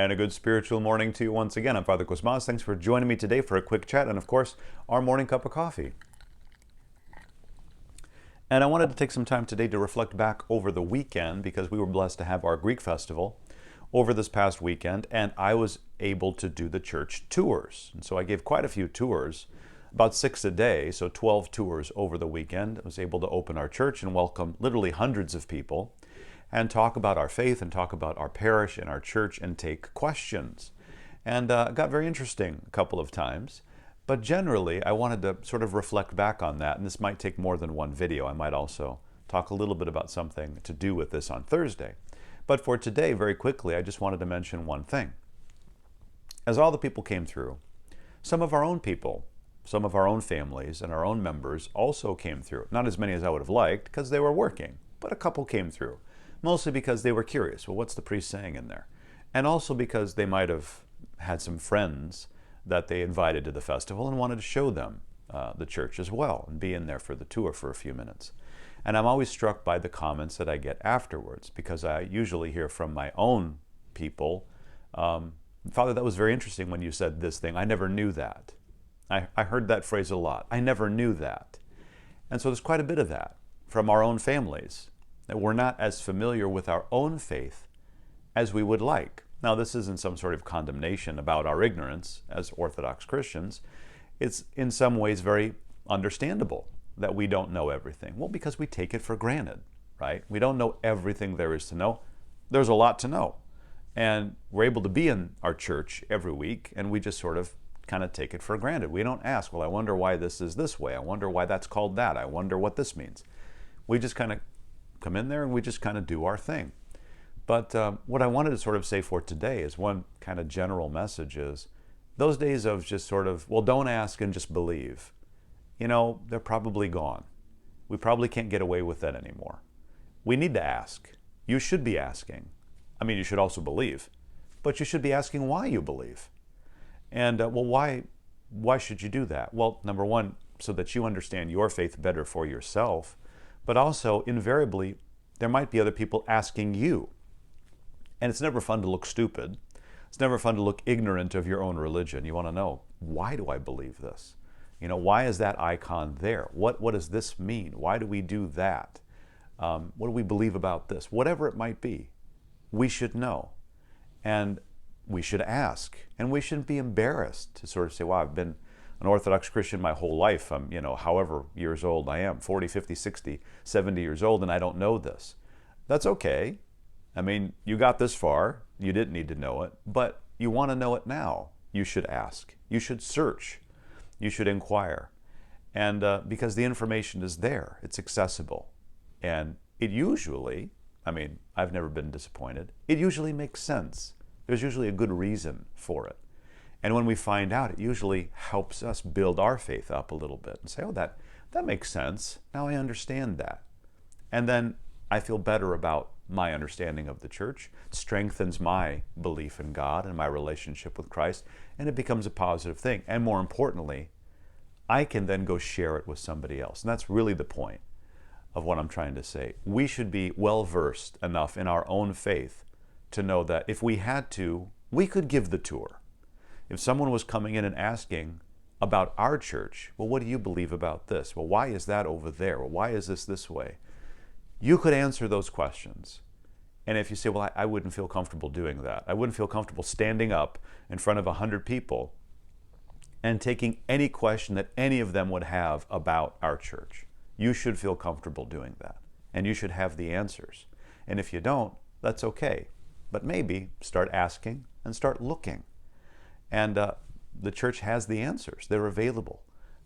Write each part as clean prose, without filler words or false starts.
And a good spiritual morning to you once again. I'm Father Cosmas. Thanks for joining me today for a quick chat and, of course, our morning cup of coffee. And I wanted to take some time today to reflect back over the weekend because we were blessed to have our Greek festival over this past weekend, and I was able to do the church tours. And so I gave quite a few tours, about 6 a day, so 12 tours over the weekend. I was able to open our church and welcome literally hundreds of people and talk about our faith and talk about our parish and our church and take questions. And it got very interesting a couple of times. But generally, I wanted to sort of reflect back on that, and this might take more than one video. I might also talk a little bit about something to do with this on Thursday. But for today, very quickly, I just wanted to mention one thing. As all the people came through, some of our own people, some of our own families and our own members also came through. Not as many as I would have liked because they were working, but a couple came through. Mostly because they were curious. Well, what's the priest saying in there? And also because they might have had some friends that they invited to the festival and wanted to show them the church as well and be in there for the tour for a few minutes. And I'm always struck by the comments that I get afterwards because I usually hear from my own people, Father, that was very interesting when you said this thing. I never knew that. I heard that phrase a lot. I never knew that. And so there's quite a bit of that from our own families, that we're not as familiar with our own faith as we would like. Now, this isn't some sort of condemnation about our ignorance as Orthodox Christians. It's in some ways very understandable that we don't know everything. Well, because we take it for granted, right? We don't know everything there is to know. There's a lot to know. And we're able to be in our church every week, and we just sort of kind of take it for granted. We don't ask, well, I wonder why this is this way. I wonder why that's called that. I wonder what this means. We just kind of come in there and we just kind of do our thing. But what I wanted to sort of say for today is one kind of general message is those days of just sort of, well, don't ask and just believe, you know, they're probably gone. We probably can't get away with that anymore. We need to ask. You should be asking. I mean, you should also believe, but you should be asking why you believe. And well, why should you do that? Well, number one, so that you understand your faith better for yourself, but also invariably, there might be other people asking you. And it's never fun to look stupid. It's never fun to look ignorant of your own religion. You want to know, why do I believe this? You know, why is that icon there? What does this mean? Why do we do that? What do we believe about this? Whatever it might be, we should know. And we should ask. And we shouldn't be embarrassed to sort of say, wow, I've been an Orthodox Christian my whole life. I'm, you know, however years old I am, 40, 50, 60, 70 years old, and I don't know this. That's okay. I mean, you got this far. You didn't need to know it, but you want to know it now. You should ask. You should search. You should inquire. And because the information is there, it's accessible. And it usually, I mean, I've never been disappointed. It usually makes sense. There's usually a good reason for it. And when we find out, it usually helps us build our faith up a little bit and say, oh, that makes sense. Now I understand that. And then I feel better about my understanding of the church. It strengthens my belief in God and my relationship with Christ, and it becomes a positive thing. And more importantly, I can then go share it with somebody else. And that's really the point of what I'm trying to say. We should be well-versed enough in our own faith to know that if we had to, we could give the tour. If someone was coming in and asking about our church, well, what do you believe about this? Well, why is that over there? Well, why is this way? You could answer those questions. And if you say, well, I wouldn't feel comfortable doing that. I wouldn't feel comfortable standing up in front of 100 people and taking any question that any of them would have about our church. You should feel comfortable doing that. And you should have the answers. And if you don't, that's okay. But maybe start asking and start looking. And the church has the answers. They're available.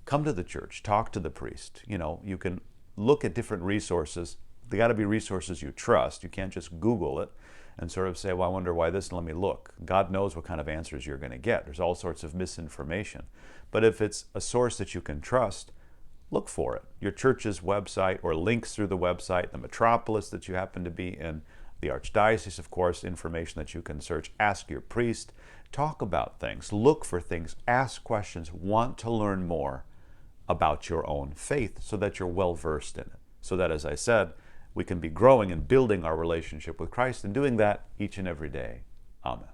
Come to the church. Talk to the priest. You know, you can look at different resources. They got to be resources you trust. You can't just Google it and sort of say, well, I wonder why this, and let me look. God knows what kind of answers you're going to get. There's all sorts of misinformation. But if it's a source that you can trust, look for it. Your church's website or links through the website, the metropolis that you happen to be in, the archdiocese, of course, information that you can search. Ask your priest. Talk about things. Look for things. Ask questions. Want to learn more about your own faith so that you're well versed in it. So that, as I said, we can be growing and building our relationship with Christ and doing that each and every day. Amen.